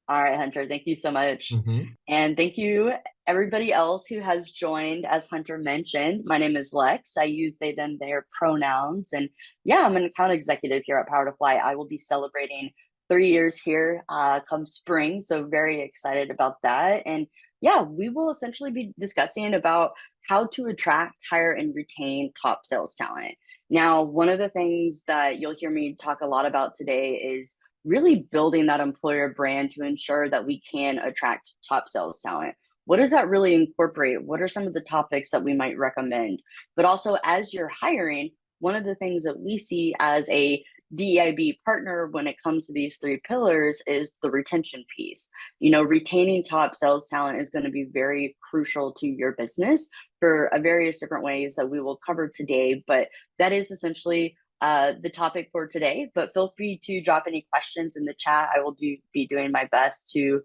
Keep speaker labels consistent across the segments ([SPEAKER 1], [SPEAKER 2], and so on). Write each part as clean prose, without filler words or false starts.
[SPEAKER 1] All right, Hunter, thank you so much.
[SPEAKER 2] hmm
[SPEAKER 1] And thank you, everybody else who has joined. As Hunter mentioned, my name is Lex. I use they, them, their pronouns. And yeah, I'm an account executive here at PowerToFly. I will be celebrating 3 years here come spring. So very excited about that. And yeah, we will essentially be discussing about how to attract, hire, and retain top sales talent. Now, one of the things that you'll hear me talk a lot about today is really building that employer brand to ensure that we can attract top sales talent. What does that really incorporate? What are some of the topics that we might recommend? But also, as you're hiring, one of the things that we see as a DEIB partner when it comes to these three pillars is the retention piece. Retaining top sales talent is going to be very crucial to your business for various different ways that we will cover today. But that is essentially the topic for today. But feel free to drop any questions in the chat. I will be doing my best to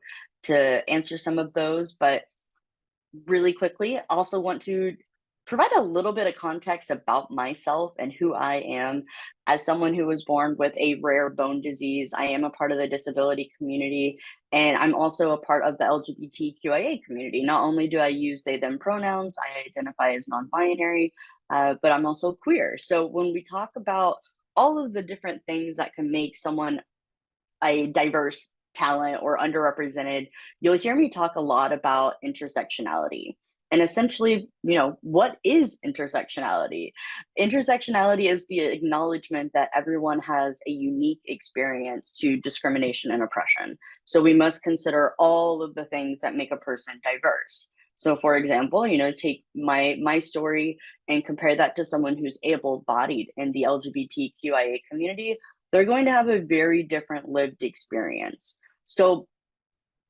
[SPEAKER 1] answer some of those. But really quickly, also want to provide a little bit of context about myself and who I am. As someone who was born with a rare bone disease, I am a part of the disability community, and I'm also a part of the LGBTQIA community. Not only do I use they, them pronouns, I identify as non binary, but I'm also queer. So when we talk about all of the different things that can make someone a diverse talent or underrepresented, you'll hear me talk a lot about intersectionality. And essentially, what is intersectionality? Intersectionality is the acknowledgement that everyone has a unique experience to discrimination and oppression. So we must consider all of the things that make a person diverse. So for example, take my story and compare that to someone who's able-bodied in the LGBTQIA community. They're going to have a very different lived experience. So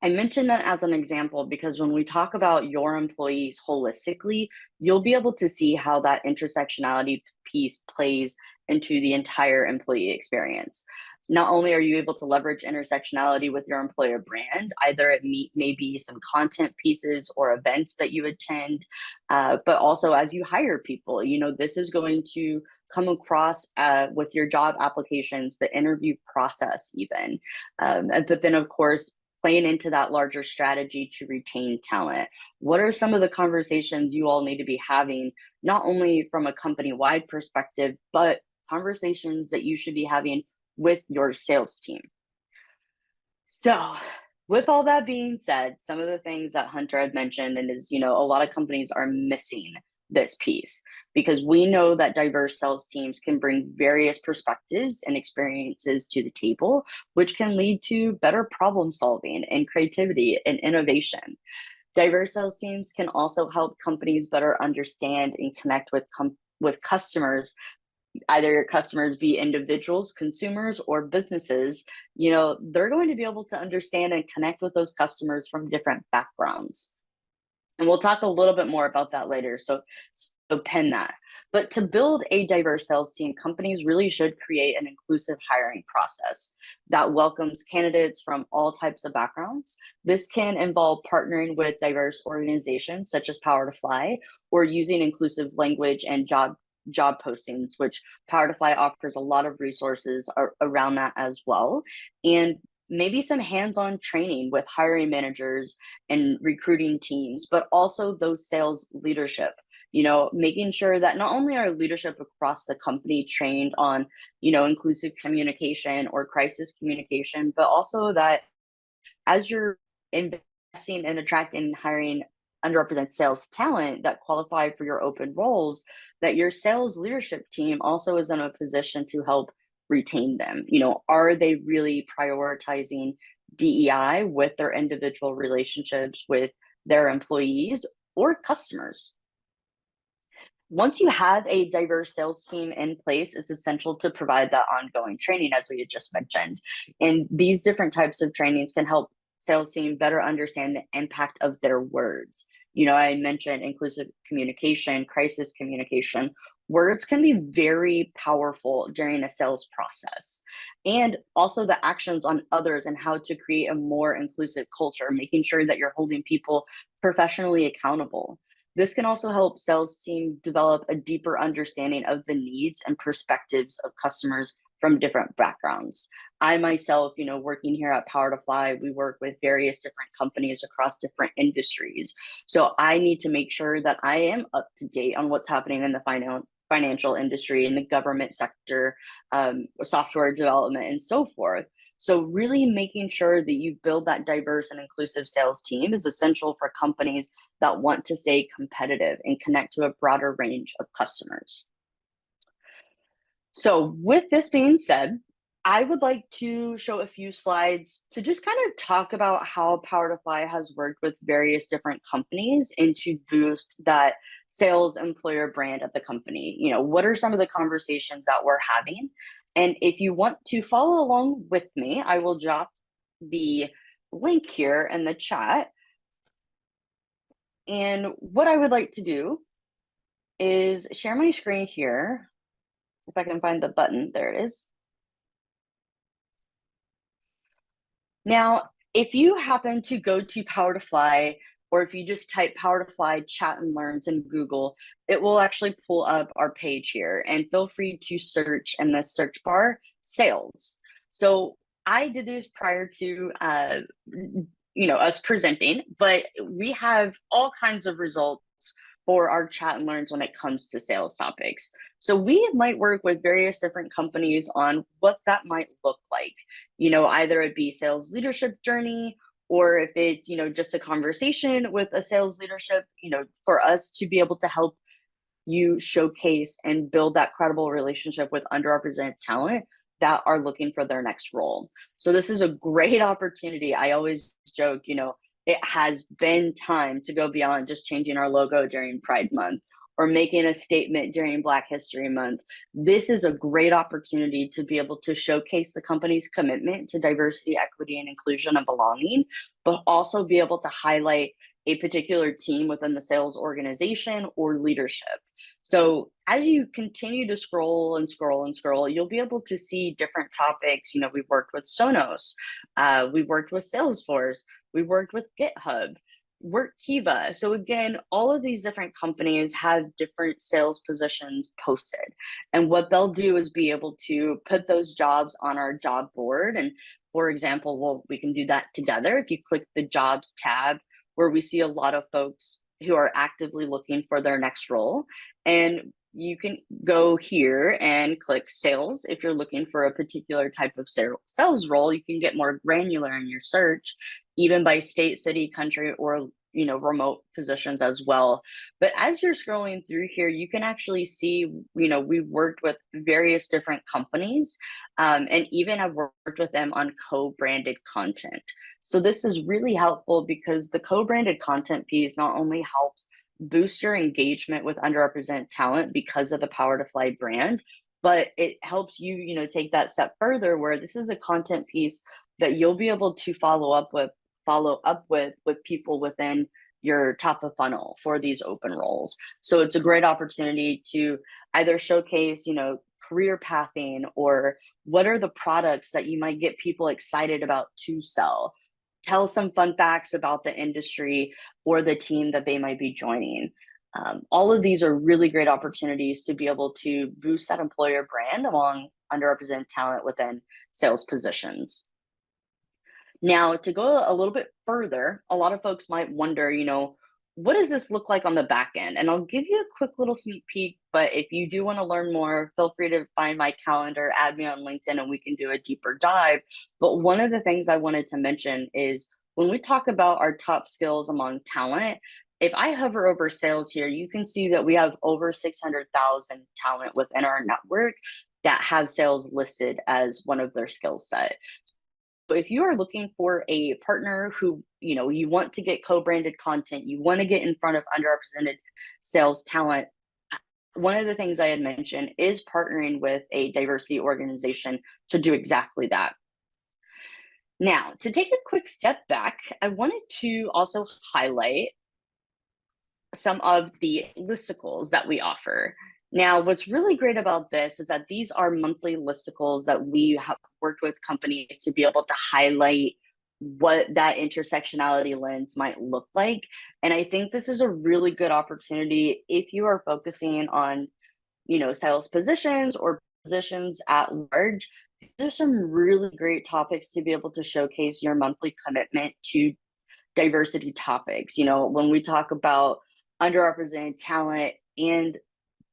[SPEAKER 1] I mention that as an example because when we talk about your employees holistically, you'll be able to see how that intersectionality piece plays into the entire employee experience. Not only are you able to leverage intersectionality with your employer brand, either it may be some content pieces or events that you attend, but also as you hire people, this is going to come across with your job applications, the interview process, even. But then, of course, playing into that larger strategy to retain talent. What are some of the conversations you all need to be having, not only from a company wide perspective, but conversations that you should be having with your sales team? So, with all that being said, some of the things that Hunter had mentioned, and is, a lot of companies are missing this piece because we know that diverse sales teams can bring various perspectives and experiences to the table, which can lead to better problem solving and creativity and innovation. Diverse sales teams can also help companies better understand and connect with customers, either your customers be individuals, consumers, or businesses. They're going to be able to understand and connect with those customers from different backgrounds. And we'll talk a little bit more about that later. So pen that. But to build a diverse sales team, companies really should create an inclusive hiring process that welcomes candidates from all types of backgrounds. This can involve partnering with diverse organizations such as PowerToFly, or using inclusive language and job postings, which PowerToFly offers a lot of resources around that as well. And maybe some hands-on training with hiring managers and recruiting teams, but also those sales leadership. Making sure that not only are leadership across the company trained on, inclusive communication or crisis communication, but also that as you're investing and attracting and hiring underrepresented sales talent that qualify for your open roles, that your sales leadership team also is in a position to help retain them. Are they really prioritizing DEI with their individual relationships with their employees or customers? Once you have a diverse sales team in place, it's essential to provide that ongoing training, as we had just mentioned. And these different types of trainings can help sales team better understand the impact of their words. I mentioned inclusive communication, crisis communication. Words can be very powerful during a sales process. And also the actions on others and how to create a more inclusive culture, making sure that you're holding people professionally accountable. This can also help sales team develop a deeper understanding of the needs and perspectives of customers from different backgrounds. I myself, working here at PowerToFly, we work with various different companies across different industries. So I need to make sure that I am up to date on what's happening in the financial industry, in the government sector, software development, and so forth. So really making sure that you build that diverse and inclusive sales team is essential for companies that want to stay competitive and connect to a broader range of customers. So with this being said, I would like to show a few slides to just kind of talk about how PowerToFly has worked with various different companies and to boost that sales employer brand of the company. What are some of the conversations that we're having? And if you want to follow along with me, I will drop the link here in the chat. And what I would like to do is share my screen here. If I can find the button, there it is. Now, if you happen to go to PowerToFly, or if you just type PowerToFly chat and learns in Google, it will actually pull up our page here. And feel free to search in the search bar, sales. So I did this prior to us presenting, but we have all kinds of results for our chat and learns when it comes to sales topics. So we might work with various different companies on what that might look like. Either it be sales leadership journey, or if it's, just a conversation with a sales leadership, for us to be able to help you showcase and build that credible relationship with underrepresented talent that are looking for their next role. So this is a great opportunity. I always joke, it has been time to go beyond just changing our logo during Pride Month or making a statement during Black History Month. This is a great opportunity to be able to showcase the company's commitment to diversity, equity, and inclusion and belonging, but also be able to highlight a particular team within the sales organization or leadership. So as you continue to scroll and scroll and scroll, you'll be able to see different topics. We've worked with Sonos, we've worked with Salesforce, we've worked with GitHub, Workkiva. So again, all of these different companies have different sales positions posted. And what they'll do is be able to put those jobs on our job board. And for example, we can do that together. If you click the jobs tab, where we see a lot of folks who are actively looking for their next role. And you can go here and click sales. If you're looking for a particular type of sales role, you can get more granular in your search, even by state, city, country, or remote positions as well. But as you're scrolling through here, you can actually see, we've worked with various different companies and even have worked with them on co-branded content. So this is really helpful because the co-branded content piece not only helps boost your engagement with underrepresented talent because of the PowerToFly brand, but it helps you, take that step further where this is a content piece that you'll be able to follow up with people within your top of funnel for these open roles. So it's a great opportunity to either showcase, career pathing, or what are the products that you might get people excited about to sell. Tell some fun facts about the industry or the team that they might be joining. All of these are really great opportunities to be able to boost that employer brand among underrepresented talent within sales positions. Now, to go a little bit further, a lot of folks might wonder, what does this look like on the back end? And I'll give you a quick little sneak peek, but if you do want to learn more, feel free to find my calendar, add me on LinkedIn, and we can do a deeper dive. But one of the things I wanted to mention is when we talk about our top skills among talent, if I hover over sales here, you can see that we have over 600,000 talent within our network that have sales listed as one of their skill set. If you are looking for a partner who, you want to get co-branded content, you want to get in front of underrepresented sales talent, one of the things I had mentioned is partnering with a diversity organization to do exactly that. Now, to take a quick step back, I wanted to also highlight some of the listicles that we offer. Now, what's really great about this is that these are monthly listicles that we have worked with companies to be able to highlight what that intersectionality lens might look like. And I think this is a really good opportunity if you are focusing on, sales positions or positions at large, there's some really great topics to be able to showcase your monthly commitment to diversity topics. When we talk about underrepresented talent and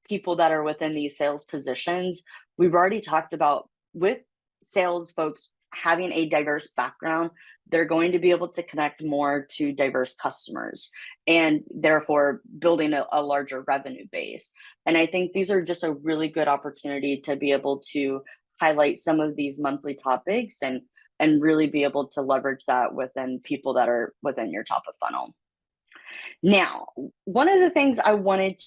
[SPEAKER 1] people that are within these sales positions, we've already talked about with sales folks having a diverse background, they're going to be able to connect more to diverse customers and therefore building a larger revenue base. And I think these are just a really good opportunity to be able to highlight some of these monthly topics and really be able to leverage that within people that are within your top of funnel. Now, one of the things I wanted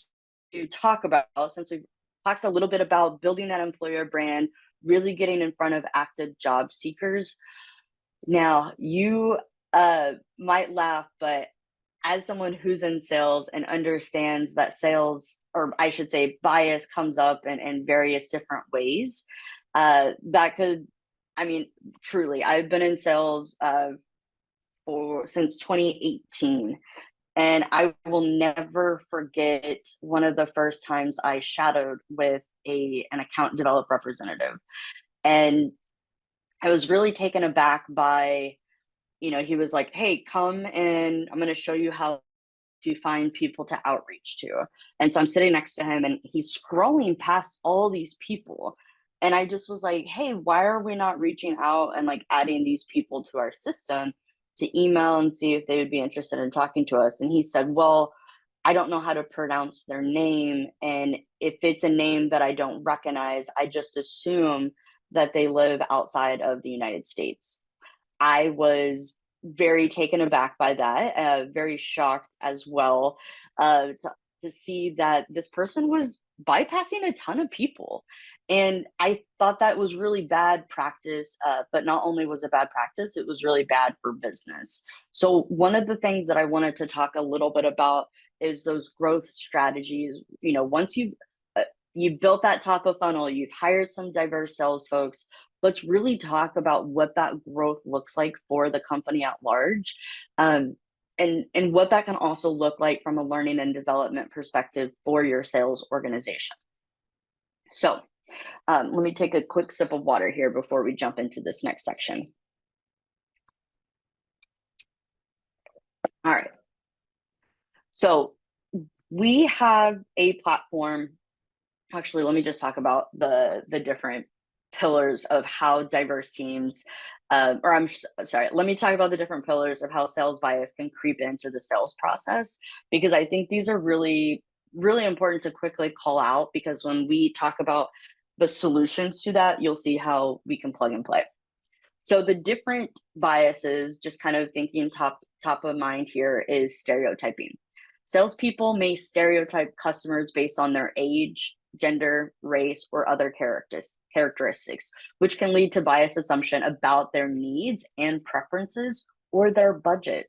[SPEAKER 1] to talk about, since we've talked a little bit about building that employer brand, really getting in front of active job seekers. Now, you might laugh, but as someone who's in sales and understands that sales, or I should say bias, comes up in various different ways, that could, truly, I've been in sales since 2018. And I will never forget one of the first times I shadowed with an account development representative. And I was really taken aback by, he was like, hey, come and I'm going to show you how to find people to outreach to. And so I'm sitting next to him and he's scrolling past all these people. And I just was like, hey, why are we not reaching out and like adding these people to our system to email and see if they would be interested in talking to us? And he said, well, I don't know how to pronounce their name. And if it's a name that I don't recognize, I just assume that they live outside of the United States. I was very taken aback by that, very shocked as well, to see that this person was bypassing a ton of people. And I thought that was really bad practice, but not only was it bad practice, it was really bad for business. So one of the things that I wanted to talk a little bit about is those growth strategies. Once you've built that top of funnel, you've hired some diverse sales folks, let's really talk about what that growth looks like for the company at large, and what that can also look like from a learning and development perspective for your sales organization. So let me take a quick sip of water here before we jump into this next section. All right. So we have a platform. Actually, let me just talk about the different pillars of how diverse teams, let me talk about the different pillars of how sales bias can creep into the sales process, because I think these are really, really important to quickly call out, because when we talk about the solutions to that, you'll see how we can plug and play. So the different biases, just kind of thinking top of mind here, is stereotyping. Salespeople may stereotype customers based on their age, gender, race, or other characteristics, which can lead to biased assumption about their needs and preferences or their budget.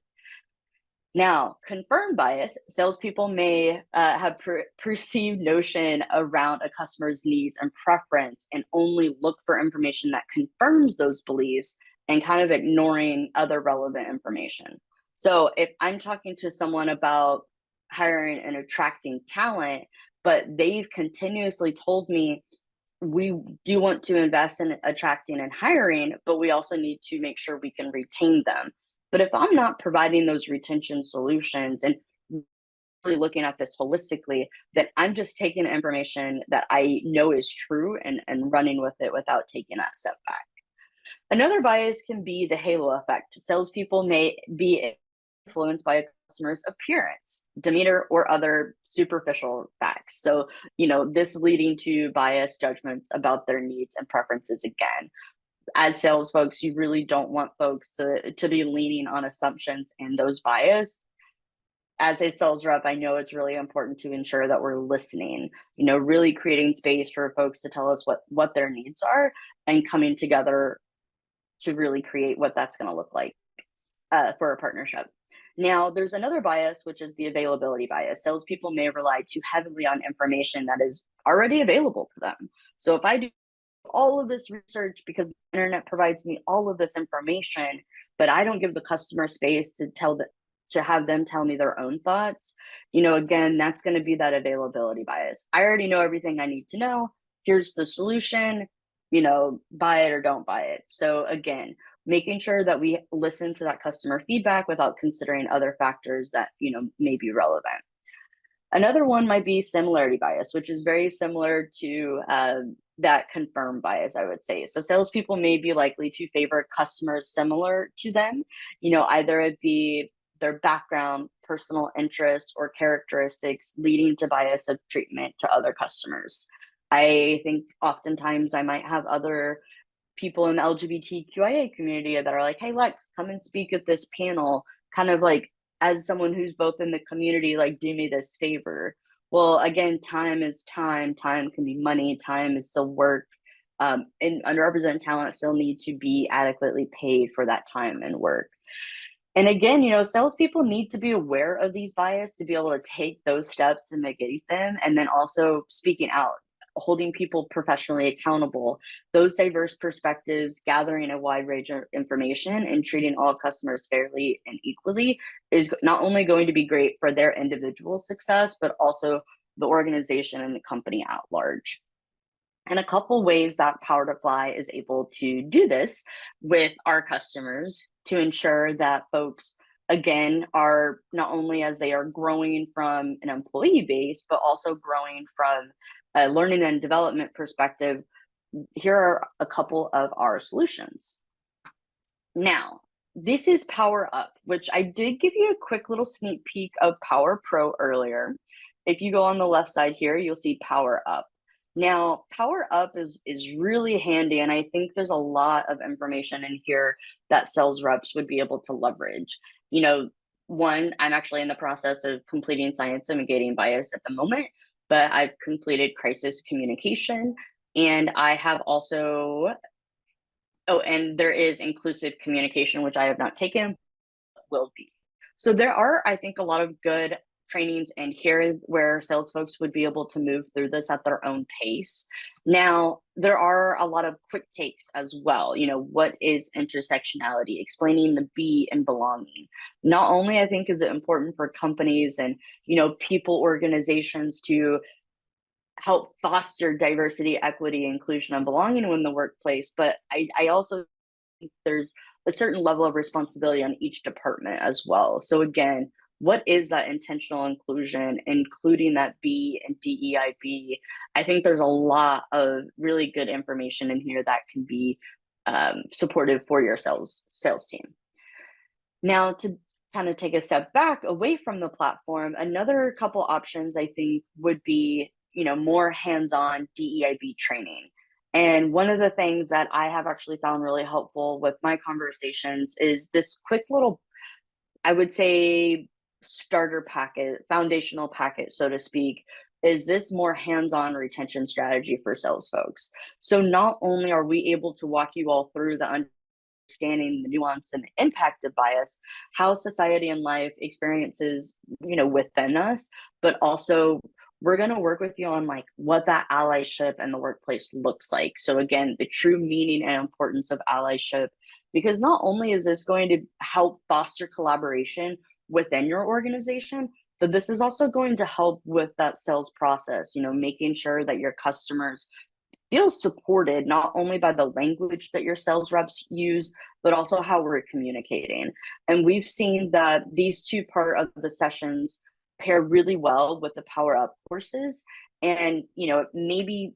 [SPEAKER 1] Now, confirmed bias, salespeople may have perceived notion around a customer's needs and preference and only look for information that confirms those beliefs and kind of ignoring other relevant information. So if I'm talking to someone about hiring and attracting talent, but they've continuously told me we do want to invest in attracting and hiring, but we also need to make sure we can retain them. But if I'm not providing those retention solutions and really looking at this holistically, then I'm just taking information that I know is true and running with it without taking that step back. Another bias can be the halo effect. Salespeople may be influenced by a customer's appearance, demeanor, or other superficial facts. So, this leading to biased judgments about their needs and preferences again. As sales folks, you really don't want folks to be leaning on assumptions and those bias. As a sales rep, I know it's really important to ensure that we're listening, really creating space for folks to tell us what their needs are and coming together to really create what that's going to look like for a partnership. Now, there's another bias, which is the availability bias. Salespeople may rely too heavily on information that is already available to them. So if I do all of this research because the internet provides me all of this information, but I don't give the customer space to have them tell me their own thoughts, again, that's going to be that availability bias. I already know everything I need to know. here's the solution, buy it or don't buy it. So again, making sure that we listen to that customer feedback without considering other factors that, may be relevant. Another one might be similarity bias, which is very similar to that confirm bias, I would say. So salespeople may be likely to favor customers similar to them, either it be their background, personal interest, or characteristics leading to bias of treatment to other customers. I think oftentimes I might have other people in the LGBTQIA community that are like, hey, Lex, come and speak at this panel, kind of like as someone who's both in the community, like, do me this favor. Well, again, time is time. Time can be money. Time is still work. And underrepresented talent still need to be adequately paid for that time and work. And again, salespeople need to be aware of these bias to be able to take those steps to mitigate them. And then also speaking out, holding people professionally accountable, those diverse perspectives, gathering a wide range of information and treating all customers fairly and equally is not only going to be great for their individual success, but also the organization and the company at large. And a couple ways that PowerToFly is able to do this with our customers to ensure that folks, again, are not only as they are growing from an employee base, but also growing from a learning and development perspective. Here are a couple of our solutions. Now, this is Power Up, which I did give you a quick little sneak peek of Power Pro earlier. If you go on the left side here, you'll see Power Up. Now, Power Up is really handy, and I think there's a lot of information in here that sales reps would be able to leverage. One, I'm actually in the process of completing science of mitigating bias at the moment, but I've completed crisis communication, and I have also, and there is inclusive communication, which I have not taken, will be. So there are, I think, a lot of good trainings in here where sales folks would be able to move through this at their own pace. Now, there are a lot of quick takes as well. What is intersectionality? Explaining the be and belonging. Not only, I think, is it important for companies and, people, organizations to help foster diversity, equity, inclusion, and belonging in the workplace, but I also think there's a certain level of responsibility on each department as well. So again, what is that intentional inclusion, including that B and DEIB? I think there's a lot of really good information in here that can be supportive for your sales team. Now, to kind of take a step back away from the platform, another couple options I think would be, more hands-on DEIB training. And one of the things that I have actually found really helpful with my conversations is this quick little, I would say, starter packet, foundational packet, so to speak, is this more hands-on retention strategy for sales folks. So not only are we able to walk you all through the understanding the nuance and the impact of bias, how society and life experiences, within us, but also we're going to work with you on like what that allyship and the workplace looks like. So again, the true meaning and importance of allyship, because not only is this going to help foster collaboration within your organization, but this is also going to help with that sales process, making sure that your customers feel supported not only by the language that your sales reps use, but also how we're communicating. And we've seen that these two part of the sessions pair really well with the Power Up courses. And, maybe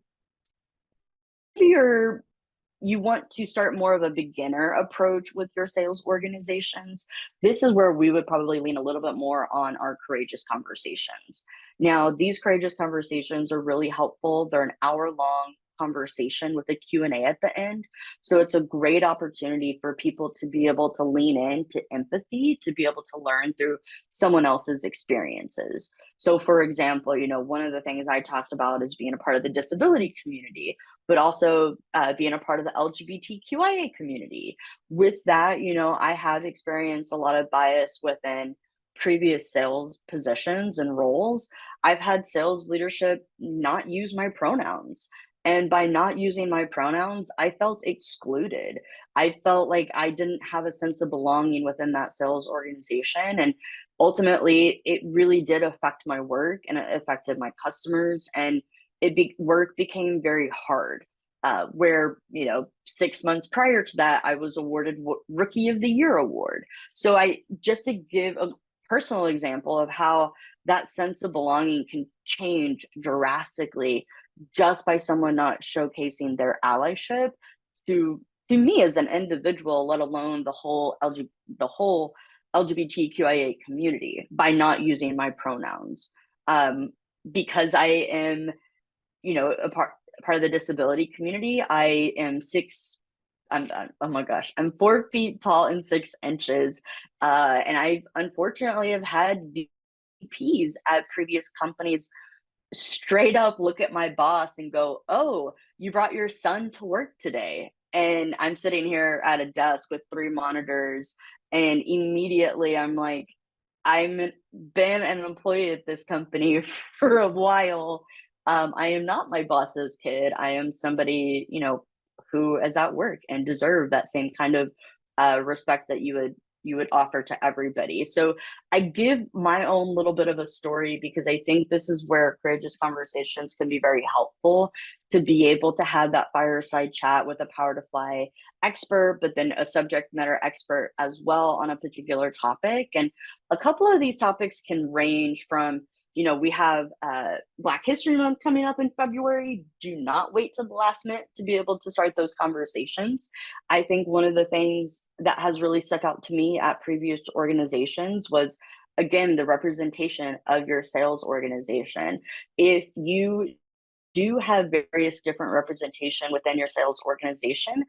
[SPEAKER 1] you want to start more of a beginner approach with your sales organizations, this is where we would probably lean a little bit more on our courageous conversations. Now, these courageous conversations are really helpful. They're an hour-long conversation with a Q&A at the end. So it's a great opportunity for people to be able to lean into empathy, to be able to learn through someone else's experiences. So for example, one of the things I talked about is being a part of the disability community, but also being a part of the LGBTQIA community. With that, I have experienced a lot of bias within previous sales positions and roles. I've had sales leadership not use my pronouns. And by not using my pronouns, I felt excluded. I felt like I didn't have a sense of belonging within that sales organization. And ultimately, it really did affect my work and it affected my customers. And work became very hard. Where 6 months prior to that, I was awarded Rookie of the Year award. So I just to give a personal example of how that sense of belonging can change drastically just by someone not showcasing their allyship to to me as an individual, let alone the whole LGBTQIA community by not using my pronouns. Because I am, a part of the disability community. I am six. I'm oh my gosh, I'm 4 feet tall and 6 inches, and I unfortunately have had VPs at previous companies straight up look at my boss and go, "Oh, you brought your son to work today." And I'm sitting here at a desk with 3 monitors, and immediately I'm like, I'm been an employee at this company for a while. I am not my boss's kid. I am somebody, who is at work and deserve that same kind of respect that you would offer to everybody. So I give my own little bit of a story because I think this is where courageous conversations can be very helpful to be able to have that fireside chat with a PowerToFly expert, but then a subject matter expert as well on a particular topic. And a couple of these topics can range from, we have Black History Month coming up in February. Do not wait till the last minute to be able to start those conversations. I think one of the things that has really stuck out to me at previous organizations was, again, the representation of your sales organization. If you do have various different representation within your sales organization,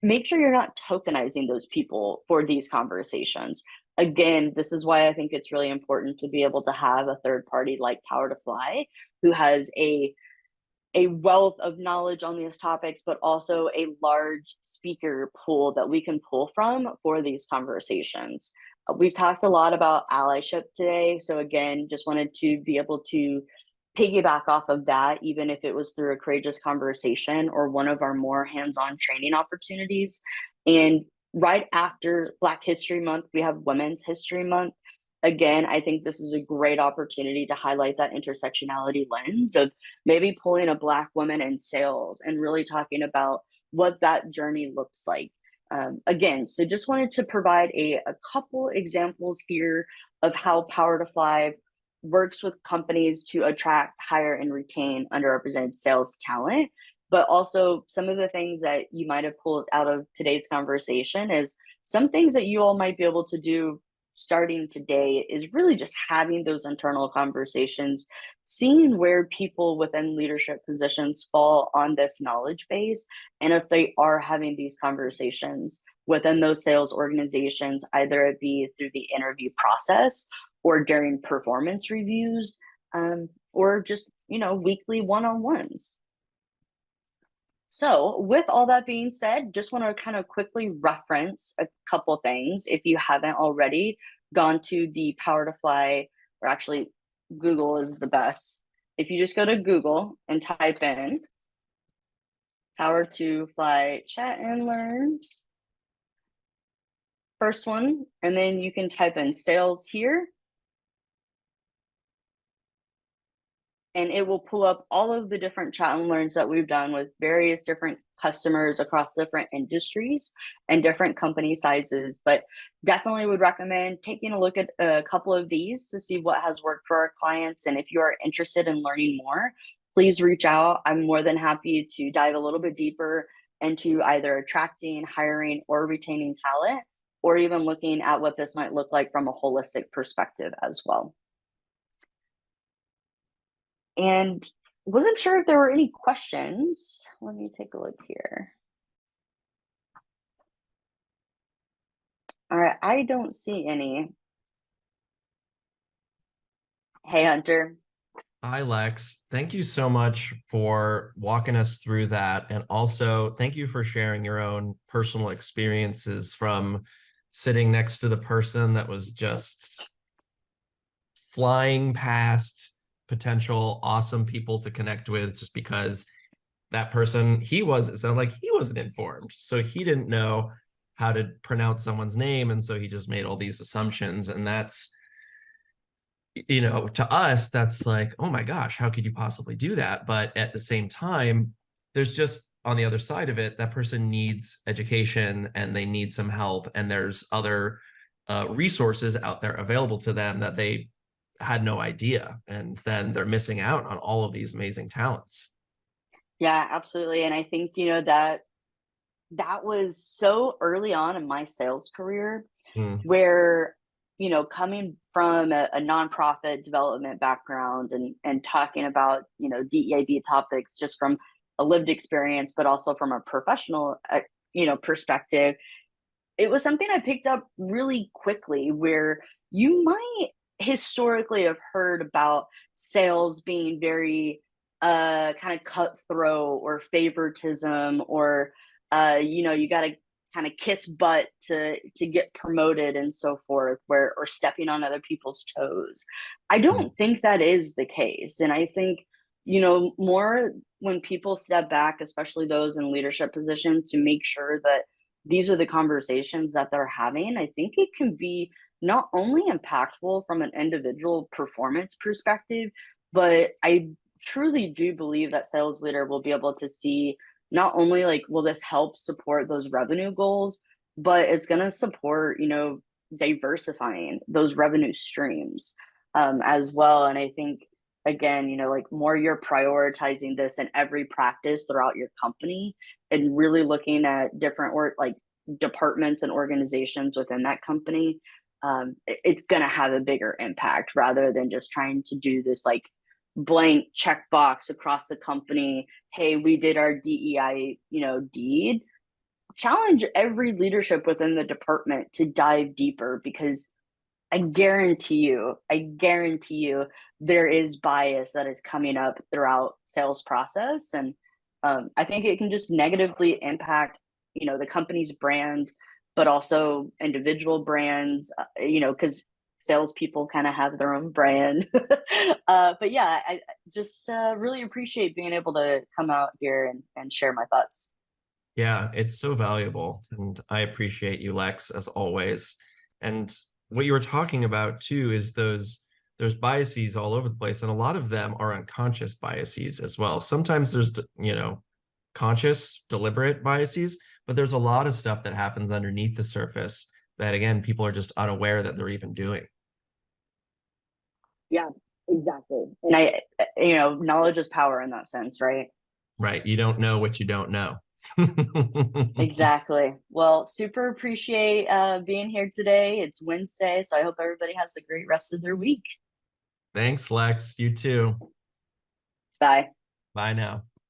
[SPEAKER 1] make sure you're not tokenizing those people for these conversations. Again, this is why I think it's really important to be able to have a third party like PowerToFly, who has a wealth of knowledge on these topics, but also a large speaker pool that we can pull from for these conversations. We've talked a lot about allyship today. So again, just wanted to be able to piggyback off of that, even if it was through a courageous conversation or one of our more hands-on training opportunities. And right after Black History Month, we have Women's History Month. Again, I think this is a great opportunity to highlight that intersectionality lens of maybe pulling a Black woman in sales and really talking about what that journey looks like. Again, so just wanted to provide a couple examples here of how PowerToFly works with companies to attract, hire, and retain underrepresented sales talent. But also some of the things that you might have pulled out of today's conversation is some things that you all might be able to do starting today is really just having those internal conversations, seeing where people within leadership positions fall on this knowledge base. And if they are having these conversations within those sales organizations, either it be through the interview process or during performance reviews, or just, weekly one-on-ones. So with all that being said, just want to kind of quickly reference a couple things. If you haven't already gone to the PowerToFly, or actually Google is the best. If you just go to Google and type in PowerToFly chat and learns, first one, and then you can type in sales here, and it will pull up all of the different chat and learns that we've done with various different customers across different industries and different company sizes. But definitely would recommend taking a look at a couple of these to see what has worked for our clients. And if you are interested in learning more, please reach out. I'm more than happy to dive a little bit deeper into either attracting, hiring, or retaining talent, or even looking at what this might look like from a holistic perspective as well. And wasn't sure if there were any questions. Let me take a look here. All right, I don't see any. Hey, Hunter.
[SPEAKER 2] Hi, Lex. Thank you so much for walking us through that. And also, thank you for sharing your own personal experiences from sitting next to the person that was just flying past potential awesome people to connect with just because that person, it sounded like he wasn't informed. So he didn't know how to pronounce someone's name. And so he just made all these assumptions. And to us, that's like, oh my gosh, how could you possibly do that? But at the same time, there's just on the other side of it, that person needs education and they need some help. And there's other resources out there available to them that they had no idea. And then they're missing out on all of these amazing talents.
[SPEAKER 1] Yeah, absolutely. And I think, that was so early on in my sales career
[SPEAKER 2] Mm,
[SPEAKER 1] where, coming from a nonprofit development background and talking about, DEAB topics just from a lived experience, but also from a professional, perspective, it was something I picked up really quickly where you might historically have heard about sales being very kind of cutthroat or favoritism or you got to kind of kiss butt to get promoted and so forth where or stepping on other people's toes. I
[SPEAKER 2] mm,
[SPEAKER 1] don't think that is the case, and I think more when people step back, especially those in leadership positions, to make sure that these are the conversations that they're having, I think it can be not only impactful from an individual performance perspective, but I truly do believe that sales leader will be able to see not only like will this help support those revenue goals, but it's going to support, diversifying those revenue streams as well. And I think again, like more you're prioritizing this in every practice throughout your company and really looking at different work like departments and organizations within that company, it's going to have a bigger impact rather than just trying to do this like blank checkbox across the company. Hey, we did our DEI, deed. Challenge every leadership within the department to dive deeper because I guarantee you, there is bias that is coming up throughout sales process, and I think it can just negatively impact, the company's brand, but also individual brands, because salespeople kind of have their own brand. But yeah, I just really appreciate being able to come out here and share my thoughts.
[SPEAKER 2] yeah, it's so valuable. And I appreciate you, Lex, as always. And what you were talking about too is those biases all over the place. And a lot of them are unconscious biases as well. Sometimes there's, conscious, deliberate biases, but there's a lot of stuff that happens underneath the surface that, again, people are just unaware that they're even doing.
[SPEAKER 1] Yeah, exactly. And knowledge is power in that sense, right?
[SPEAKER 2] Right. You don't know what you don't know.
[SPEAKER 1] Exactly. Well, super appreciate being here today. It's Wednesday, so I hope everybody has a great rest of their week.
[SPEAKER 2] Thanks, Lex. You too.
[SPEAKER 1] Bye.
[SPEAKER 2] Bye now.